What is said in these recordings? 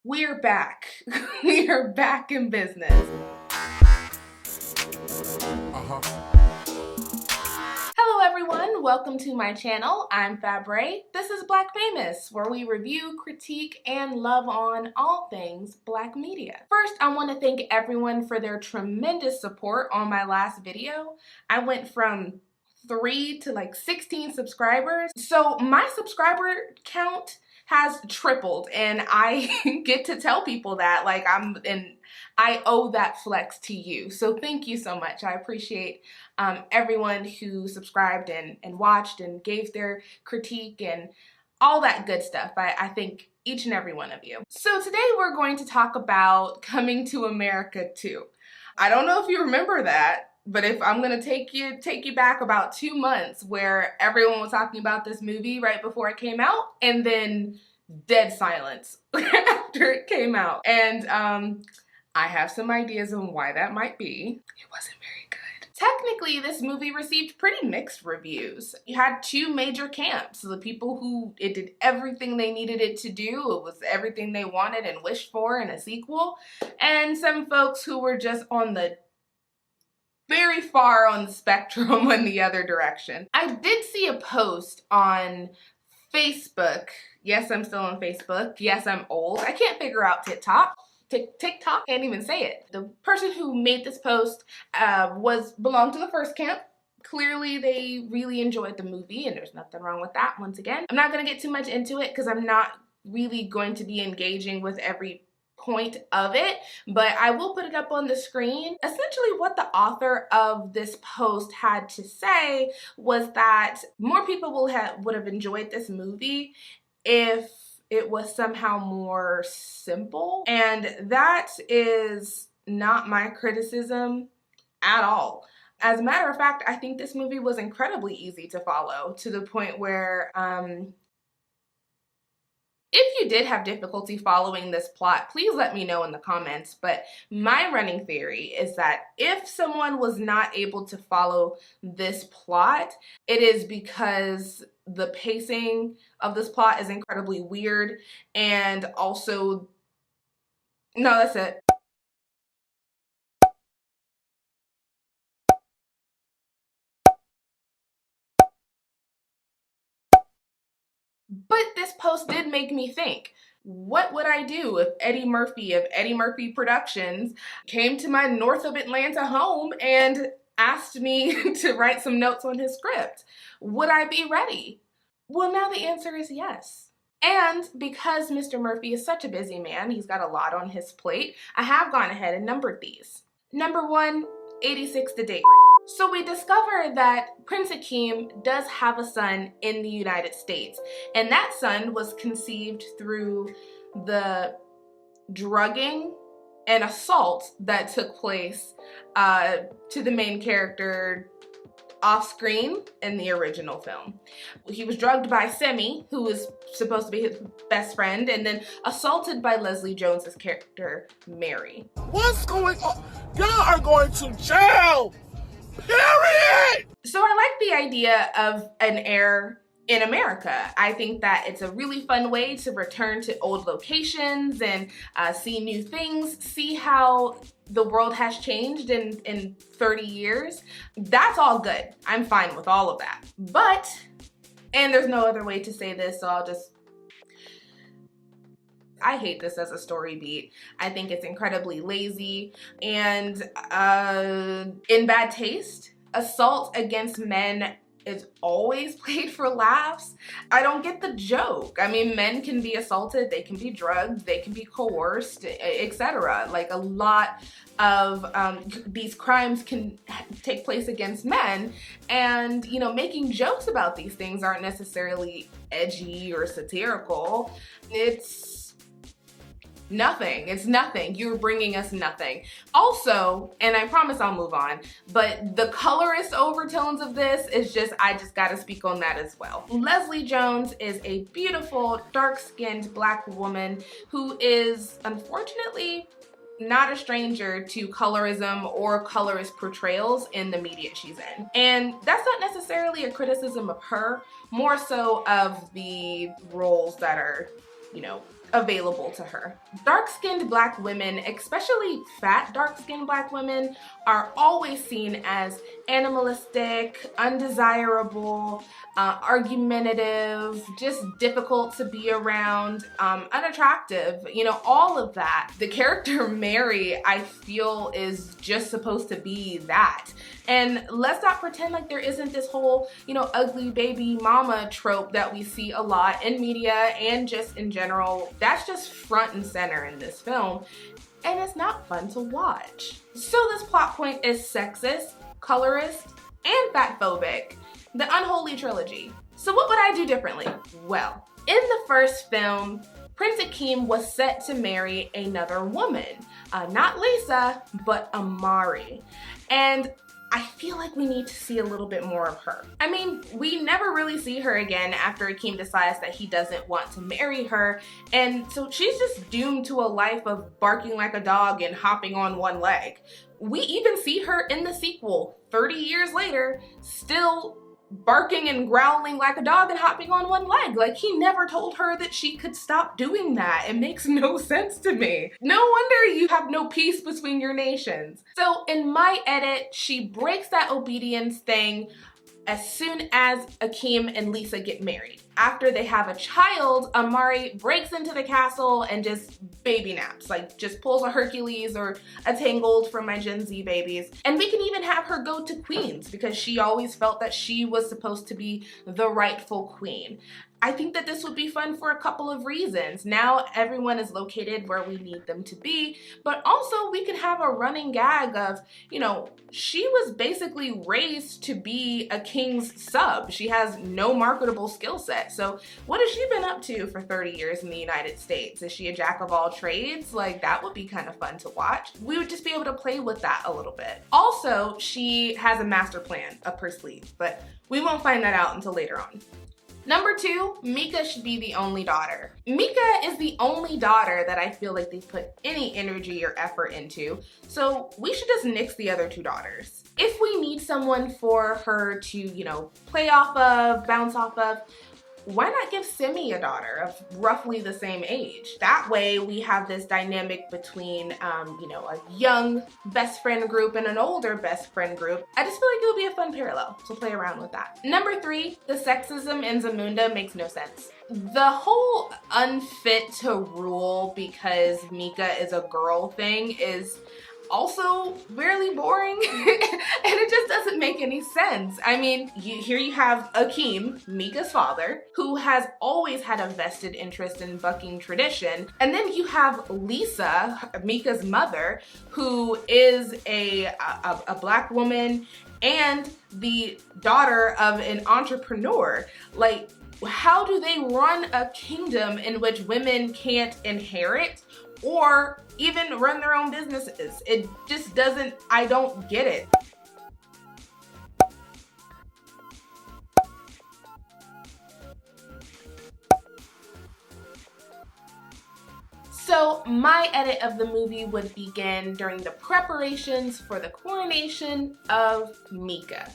We're back. We are back in business. Hello everyone, welcome to my channel. I'm Fabrae. This is Black Famous, where we review, critique, and love on all things Black media. First, I want to thank everyone for their tremendous support on my last video. I went from 3 to like 16 subscribers. So my subscriber count has tripled, and I get to tell people that I owe that flex to you. So thank you so much. I appreciate everyone who subscribed and watched and gave their critique and all that good stuff. I thank each and every one of you. So today we're going to talk about Coming to America 2. I don't know if you remember that, but if I'm gonna take you back about 2 months where everyone was talking about this movie right before it came out, and then dead silence after it came out. And I have some ideas on why that might be. It wasn't very good. Technically, this movie received pretty mixed reviews. You had two major camps. The people who it did everything they needed it to do. It was everything they wanted and wished for in a sequel. And some folks who were just on the very far on the spectrum in the other direction. I did see a post on Facebook. Yes, I'm still on Facebook. Yes, I'm old. I can't figure out TikTok. Can't even say it. The person who made this post belonged to the first camp. Clearly, they really enjoyed the movie, and there's nothing wrong with that. Once again, I'm not going to get too much into it because I'm not really going to be engaging with every point of it, but I will put it up on the screen. Essentially, what the author of this post had to say was that more people would have enjoyed this movie if it was somehow more simple, and that is not my criticism at all. As a matter of fact, I think this movie was incredibly easy to follow, to the point where if you did have difficulty following this plot, please let me know in the comments. But my running theory is that if someone was not able to follow this plot, it is because the pacing of this plot is incredibly weird, and also, no, that's it. But this post did make me think, what would I do if Eddie Murphy of Eddie Murphy Productions came to my north of Atlanta home and asked me to write some notes on his script? Would I be ready? Well, now the answer is yes. And because Mr. Murphy is such a busy man, he's got a lot on his plate, I have gone ahead and numbered these. Number 1, 86 the date. So we discover that Prince Akeem does have a son in the United States, and that son was conceived through the drugging and assault that took place to the main character off screen in the original film. He was drugged by Semi, who was supposed to be his best friend, and then assaulted by Leslie Jones's character, Mary. What's going on? Y'all are going to jail! Period! So I like the idea of an heir in America. I think that it's a really fun way to return to old locations and see new things, see how the world has changed in 30 years. That's all good. I'm fine with all of that. But, and there's no other way to say this, so I hate this as a story beat. I think it's incredibly lazy and in bad taste. Assault against men is always played for laughs. I don't get the joke. I mean, men can be assaulted, they can be drugged, they can be coerced, etc. Like, a lot of these crimes can take place against men, and, you know, making jokes about these things aren't necessarily edgy or satirical. It's nothing. It's nothing. You're bringing us nothing. Also, and I promise I'll move on, but the colorist overtones of this is I just gotta speak on that as well. Leslie Jones is a beautiful, dark-skinned Black woman who is, unfortunately, not a stranger to colorism or colorist portrayals in the media she's in. And that's not necessarily a criticism of her, more so of the roles that are, you know, available to her. Dark-skinned Black women, especially fat dark-skinned Black women, are always seen as animalistic, undesirable, argumentative, just difficult to be around, unattractive, you know, all of that. The character Mary, I feel, is just supposed to be that. And let's not pretend like there isn't this whole, you know, ugly baby mama trope that we see a lot in media and just in general. That's just front and center in this film, and it's not fun to watch. So this plot point is sexist, colorist, and fatphobic. The unholy trilogy. So what would I do differently? Well, in the first film, Prince Akeem was set to marry another woman. Not Lisa, but Amari. And I feel like we need to see a little bit more of her. I mean, we never really see her again after Akeem decides that he doesn't want to marry her, and so she's just doomed to a life of barking like a dog and hopping on one leg. We even see her in the sequel, 30 years later, still barking and growling like a dog and hopping on one leg. Like, he never told her that she could stop doing that. It makes no sense to me. No wonder you have no peace between your nations. So in my edit, she breaks that obedience thing as soon as Akeem and Lisa get married. After they have a child, Amari breaks into the castle and just baby naps, like just pulls a Hercules or a Tangled from my Gen Z babies. And we can even have her go to Queens because she always felt that she was supposed to be the rightful queen. I think that this would be fun for a couple of reasons. Now everyone is located where we need them to be, but also we could have a running gag of, you know, she was basically raised to be a king's sub. She has no marketable skill set. So what has she been up to for 30 years in the United States? Is she a jack of all trades? Like, that would be kind of fun to watch. We would just be able to play with that a little bit. Also, she has a master plan up her sleeve, but we won't find that out until later on. Number 2, Mika should be the only daughter. Mika is the only daughter that I feel like they put any energy or effort into, so we should just nix the other 2 daughters. If we need someone for her to, you know, play off of, bounce off of, why not give Simi a daughter of roughly the same age? That way we have this dynamic between, you know, a young best friend group and an older best friend group. I just feel like it'll be a fun parallel to play around with that. Number 3, the sexism in Zamunda makes no sense. The whole unfit to rule because Mika is a girl thing is also really boring and it just doesn't make any sense. I mean, here you have Akeem, Mika's father, who has always had a vested interest in bucking tradition, and then you have Lisa, Mika's mother, who is a Black woman and the daughter of an entrepreneur. Like, how do they run a kingdom in which women can't inherit or even run their own businesses? It just doesn't, I don't get it. So my edit of the movie would begin during the preparations for the coronation of Mika.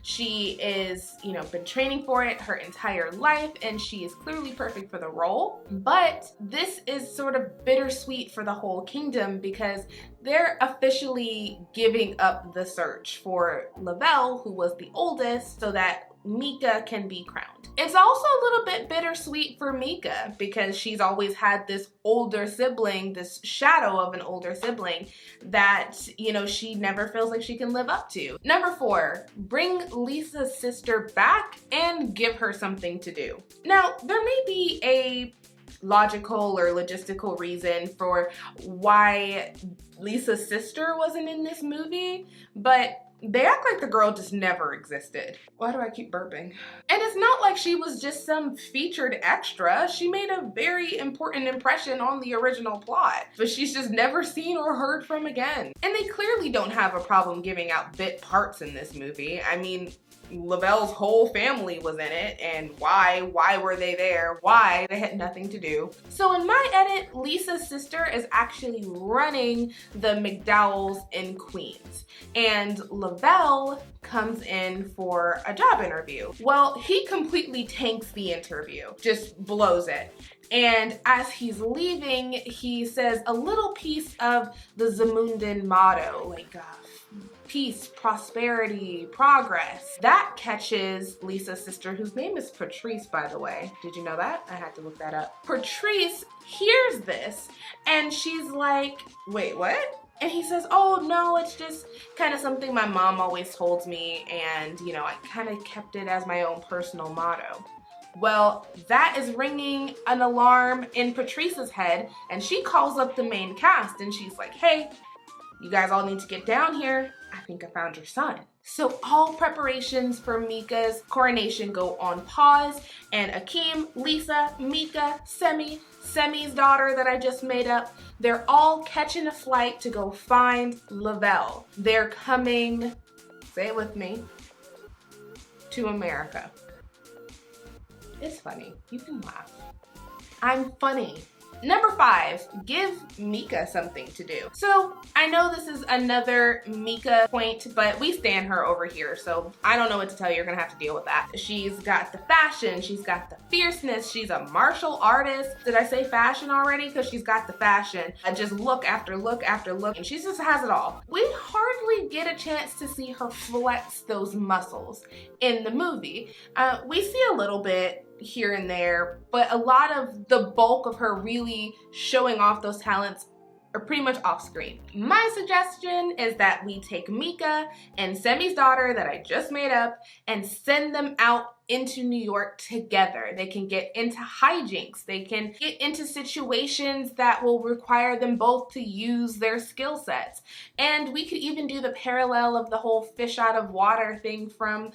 She is, you know, been training for it her entire life, and she is clearly perfect for the role. But this is sort of bittersweet for the whole kingdom because they're officially giving up the search for Lavelle, who was the oldest, so that Mika can be crowned. It's also a little bit bittersweet for Mika because she's always had this older sibling, this shadow of an older sibling that, you know, she never feels like she can live up to. Number 4, bring Lisa's sister back and give her something to do. Now, there may be a logical or logistical reason for why Lisa's sister wasn't in this movie, but they act like the girl just never existed. Why do I keep burping? And it's not like she was just some featured extra. She made a very important impression on the original plot, but she's just never seen or heard from again. And they clearly don't have a problem giving out bit parts in this movie. I mean, Lavelle's whole family was in it, and why were they there? Why? They had nothing to do. So in my edit, Lisa's sister is actually running the McDowells in Queens, and Lavelle comes in for a job interview. Well, he completely tanks the interview, just blows it. And as he's leaving, he says a little piece of the Zamundan motto, like peace, prosperity, progress. That catches Lisa's sister, whose name is Patrice, by the way. Did you know that? I had to look that up. Patrice hears this and she's like, wait, what? And he says, oh no, it's just kind of something my mom always told me, and you know, I kind of kept it as my own personal motto. Well, that is ringing an alarm in Patrice's head, and she calls up the main cast and she's like, hey, you guys all need to get down here. I think I found your son. So all preparations for Mika's coronation go on pause, and Akeem, Lisa, Mika, Semi's daughter that I just made up, they're all catching a flight to go find Lavelle. They're coming, say it with me, to America. It's funny. You can laugh. I'm funny. Number 5, give Mika something to do. So I know this is another Mika point, but we stan her over here, so I don't know what to tell you. You're gonna have to deal with that. She's got the fashion, she's got the fierceness, she's a martial artist. Did I say fashion already? Because she's got the fashion. Just look after look after look, and she just has it all. We hardly get a chance to see her flex those muscles in the movie. We see a little bit here and there, but a lot of the bulk of her really showing off those talents are pretty much off screen. My suggestion is that we take Mika and Semi's daughter that I just made up and send them out into New York together. They can get into hijinks. They can get into situations that will require them both to use their skill sets. And we could even do the parallel of the whole fish out of water thing from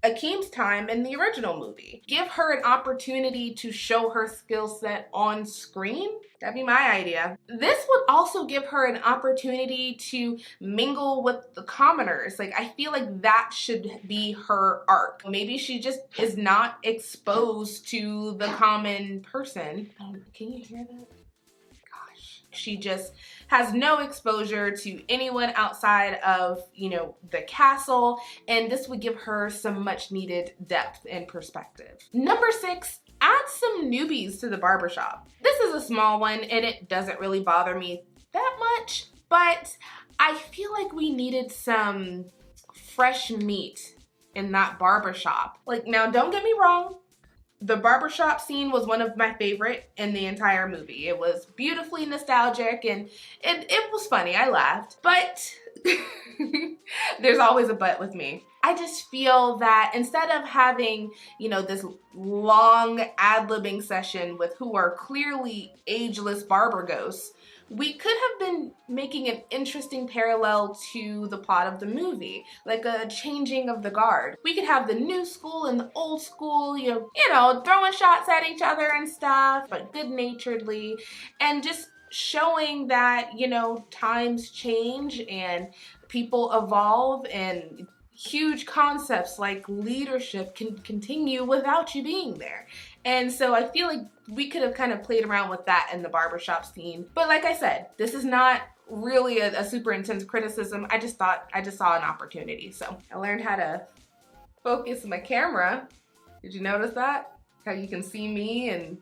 Akeem's time in the original movie. Give her an opportunity to show her skill set on screen. That'd be my idea. This would also give her an opportunity to mingle with the commoners. Like, I feel like that should be her arc. Maybe she just is not exposed to the common person. Can you hear that? Gosh. She just has no exposure to anyone outside of, you know, the castle, and this would give her some much needed depth and perspective. Number 6, add some newbies to the barbershop. This is a small one and it doesn't really bother me that much, but I feel like we needed some fresh meat in that barbershop. Like, now don't get me wrong, the barbershop scene was one of my favorite in the entire movie. It was beautifully nostalgic and it was funny. I laughed. But there's always a but with me. I just feel that instead of having, you know, this long ad-libbing session with who are clearly ageless barber ghosts, we could have been making an interesting parallel to the plot of the movie, like a changing of the guard. We could have the new school and the old school, you know, throwing shots at each other and stuff, but good-naturedly, and just showing that, you know, times change and people evolve, and huge concepts like leadership can continue without you being there. And so I feel like we could have kind of played around with that in the barbershop scene. But like I said, this is not really a super intense criticism. I just saw an opportunity. So I learned how to focus my camera. Did you notice that? How you can see me and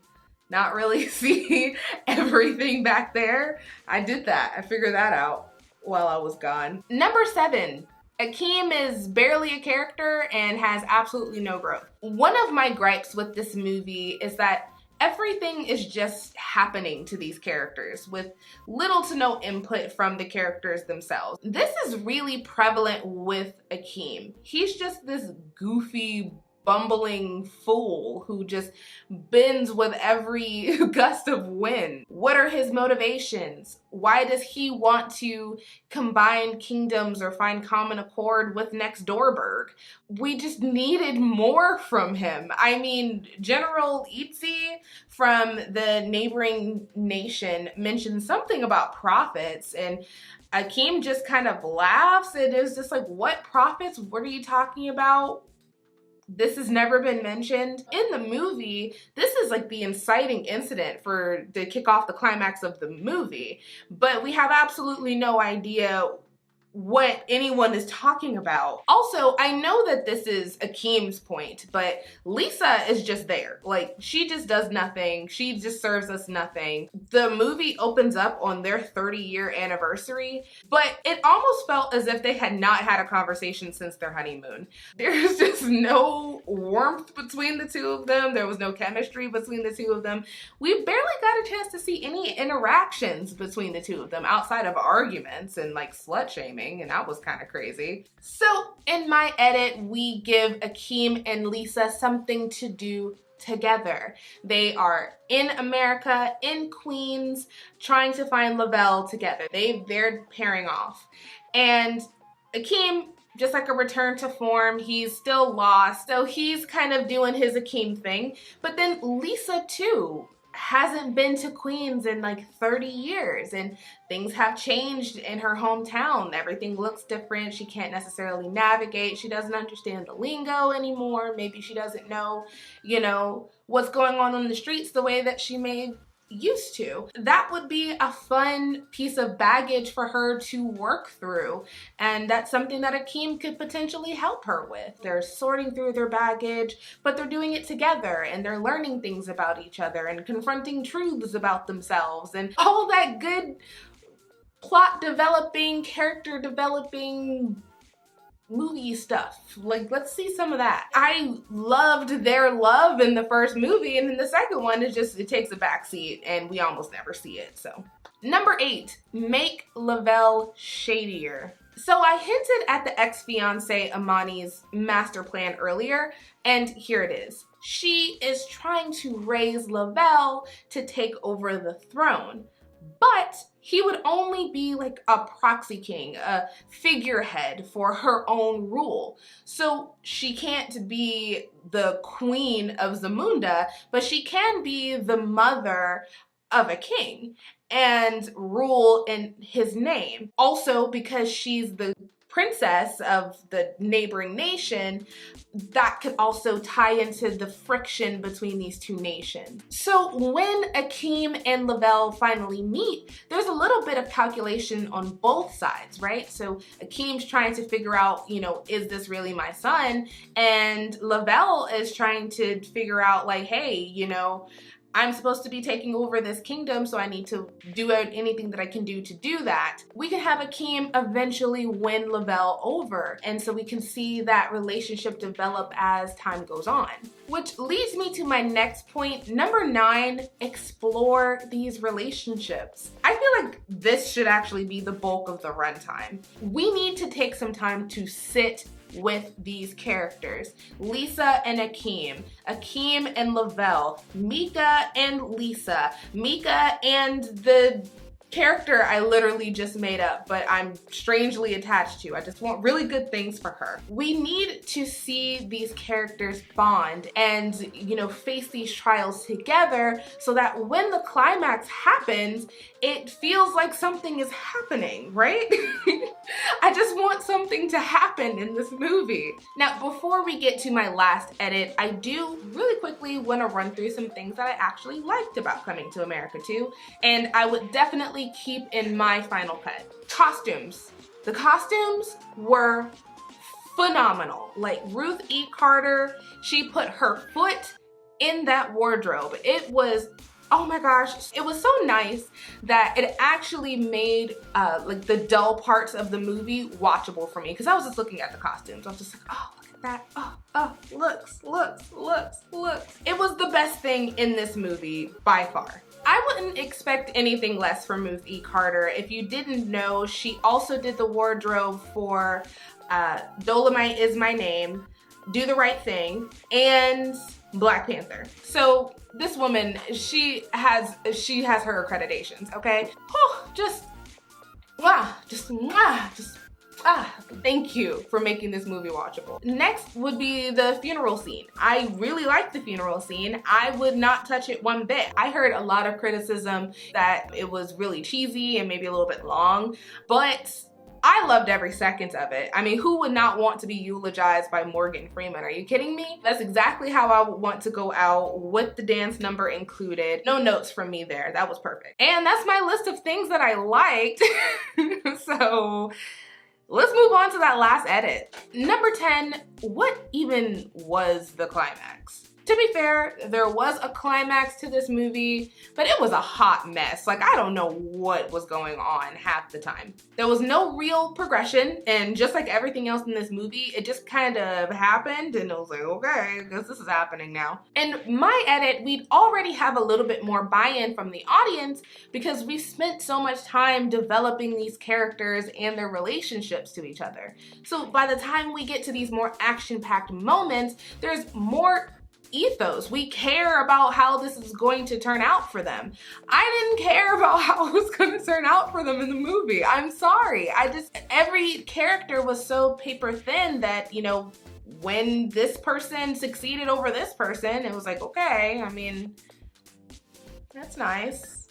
not really see everything back there? I did that. I figured that out while I was gone. Number 7. Akeem is barely a character and has absolutely no growth. One of my gripes with this movie is that everything is just happening to these characters with little to no input from the characters themselves. This is really prevalent with Akeem. He's just this goofy, bumbling fool who just bends with every gust of wind. What are his motivations? Why does he want to combine kingdoms or find common accord with next doorburg? We just needed more from him. I mean, General Itzi from the neighboring nation mentioned something about profits, and Akeem just kind of laughs and is just like, what profits? What are you talking about? This has never been mentioned. In the movie, this is like the inciting incident to kick off the climax of the movie, but we have absolutely no idea what anyone is talking about. Also, I know that this is Akeem's point, but Lisa is just there. Like, she just does nothing. She just serves us nothing. The movie opens up on their 30-year anniversary, but it almost felt as if they had not had a conversation since their honeymoon. There's just no warmth between the two of them. There was no chemistry between the two of them. We barely got a chance to see any interactions between the two of them outside of arguments and like slut shaming. And that was kind of crazy. So in my edit, we give Akeem and Lisa something to do together. They are in America, in Queens, trying to find Lavelle together. They're pairing off. And Akeem, just like a return to form, he's still lost. So he's kind of doing his Akeem thing. But then Lisa too hasn't been to Queens in like 30 years and things have changed in her hometown. Everything looks different. She can't necessarily navigate. She doesn't understand the lingo anymore. Maybe she doesn't know, what's going on the streets the way that she may used to. That would be a fun piece of baggage for her to work through, and that's something that Akeem could potentially help her with. They're sorting through their baggage, but they're doing it together, and they're learning things about each other and confronting truths about themselves and all that good plot developing, character developing movie stuff. Like, let's see some of that. I loved their love in the first movie, and in the second one, it takes a backseat and we almost never see it. So number 8, make Lavelle shadier. So I hinted at the ex-fiance Amani's master plan earlier, and here it is. She is trying to raise Lavelle to take over the throne, but he would only be like a proxy king, a figurehead for her own rule. So she can't be the queen of Zamunda, but she can be the mother of a king and rule in his name. Also, because she's the princess of the neighboring nation, that could also tie into the friction between these two nations. So when Akeem and Lavelle finally meet, there's a little bit of calculation on both sides, right? So Akeem's trying to figure out, is this really my son? And Lavelle is trying to figure out like, hey, I'm supposed to be taking over this kingdom, so I need to do anything that I can do to do that. We can have Akeem eventually win Lavelle over, and so we can see that relationship develop as time goes on. Which leads me to my next point, number 9, explore these relationships. I feel like this should actually be the bulk of the runtime. We need to take some time to sit with these characters. Lisa and Akeem, Akeem and Lavelle, Mika and Lisa, Mika and the character I literally just made up, but I'm strangely attached to. I just want really good things for her. We need to see these characters bond and, face these trials together so that when the climax happens, it feels like something is happening, right? I just want something to happen in this movie. Now, before we get to my last edit, I do really quickly want to run through some things that I actually liked about Coming to America 2, and I would definitely keep in my final cut. Costumes. The costumes were phenomenal. Like Ruth E. Carter, she put her foot in that wardrobe. It was, oh my gosh, it was so nice that it actually made like the dull parts of the movie watchable for me, because I was just looking at the costumes. I was just like, oh, look at that. Oh, looks. It was the best thing in this movie by far. I wouldn't expect anything less from Ruth E. Carter. If you didn't know, she also did the wardrobe for Dolomite Is My Name, Do the Right Thing, and Black Panther. So this woman, she has her accreditations, okay? Oh, thank you for making this movie watchable. Next would be the funeral scene. I really liked the funeral scene. I would not touch it one bit. I heard a lot of criticism that it was really cheesy and maybe a little bit long, but I loved every second of it. I mean, who would not want to be eulogized by Morgan Freeman? Are you kidding me? That's exactly how I would want to go out, with the dance number included. No notes from me there. That was perfect. And that's my list of things that I liked. So Let's move on to that last edit. Number 10, what even was the climax? To be fair, there was a climax to this movie, but it was a hot mess. Like, I don't know what was going on half the time. There was no real progression, and just like everything else in this movie, it just kind of happened, and it was like, okay, I guess this is happening now. In my edit, we'd already have a little bit more buy-in from the audience because we spent so much time developing these characters and their relationships to each other. So by the time we get to these more action-packed moments, there's more ethos. We care about how this is going to turn out for them. I didn't care about how it was going to turn out for them in the movie. I'm sorry. Every character was so paper thin that, you know, when this person succeeded over this person, it was like, okay, I mean, that's nice.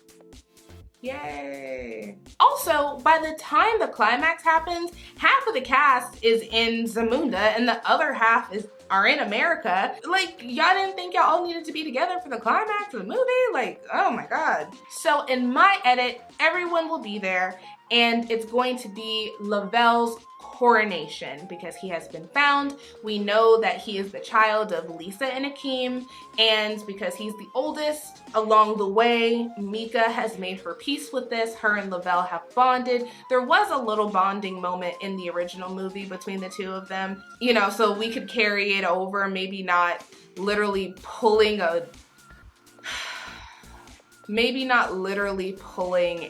Yay. Also, by the time the climax happens, half of the cast is in Zamunda and the other half are in America. Like, y'all didn't think y'all all needed to be together for the climax of the movie? Like, oh my God. So in my edit, everyone will be there, and it's going to be Lavelle's coronation because he has been found. We know that he is the child of Lisa and Akeem, and because he's the oldest, along the way, Mika has made her peace with this. Her and Lavelle have bonded. There was a little bonding moment in the original movie between the two of them, you know, so we could carry it over, maybe not literally pulling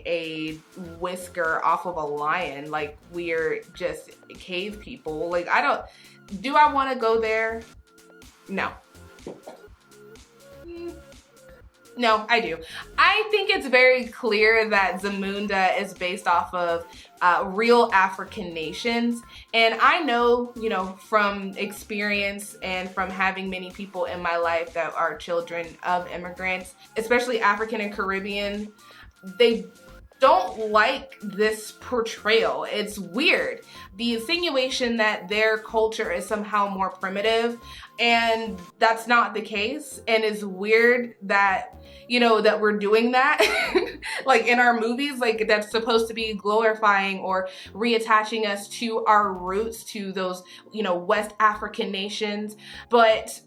a whisker off of a lion like we're just cave people. Like, do I want to go there? No. No, I do. I think it's very clear that Zamunda is based off of real African nations. And I know, you know, from experience and from having many people in my life that are children of immigrants, especially African and Caribbean, they don't like this portrayal. It's weird. The insinuation that their culture is somehow more primitive, and that's not the case. And it's weird that, you know, that we're doing that like in our movies, like that's supposed to be glorifying or reattaching us to our roots, to those, you know, West African nations. But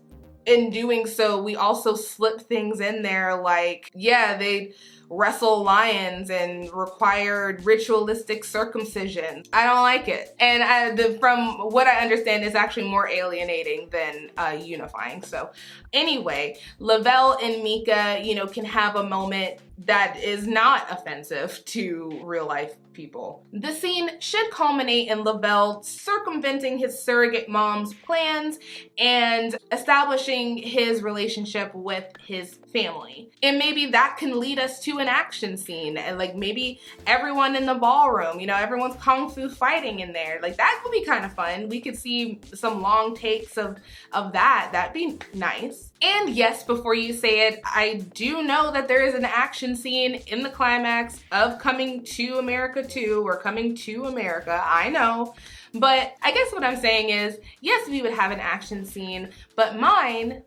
in doing so, we also slip things in there like, yeah, they wrestle lions and required ritualistic circumcision. I don't like it. And from what I understand, it's actually more alienating than unifying. So anyway, Lavelle and Mika, you know, can have a moment that is not offensive to real life people. The scene should culminate in Lavelle circumventing his surrogate mom's plans and establishing his relationship with his family. And maybe that can lead us to an action scene, and like maybe everyone in the ballroom, you know, everyone's kung fu fighting in there. Like that would be kind of fun. We could see some long takes of that. That'd be nice. And yes, before you say it, I do know that there is an action scene in the climax of Coming to America 2 or Coming to America. I know. But I guess what I'm saying is, yes, we would have an action scene, but mine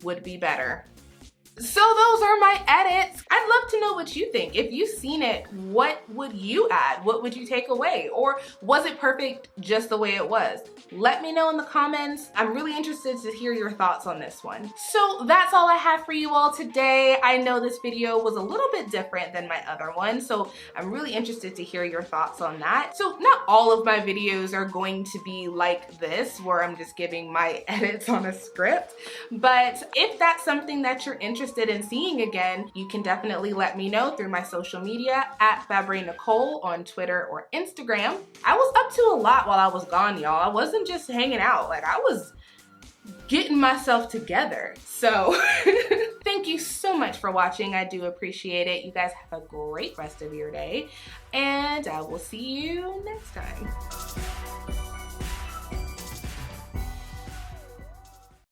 would be better. So those are my edits. I'd love to know what you think. If you've seen it, what would you add? What would you take away? Or was it perfect just the way it was? Let me know in the comments. I'm really interested to hear your thoughts on this one. So that's all I have for you all today. I know this video was a little bit different than my other one, so I'm really interested to hear your thoughts on that. So not all of my videos are going to be like this, where I'm just giving my edits on a script, but if that's something that you're interested in seeing again, you can definitely let me know through my social media at Fabrae Nicole on Twitter or Instagram. I was up to a lot while I was gone, y'all. I wasn't just hanging out. Like, I was getting myself together. So thank you so much for watching. I do appreciate it. You guys have a great rest of your day, and I will see you next time.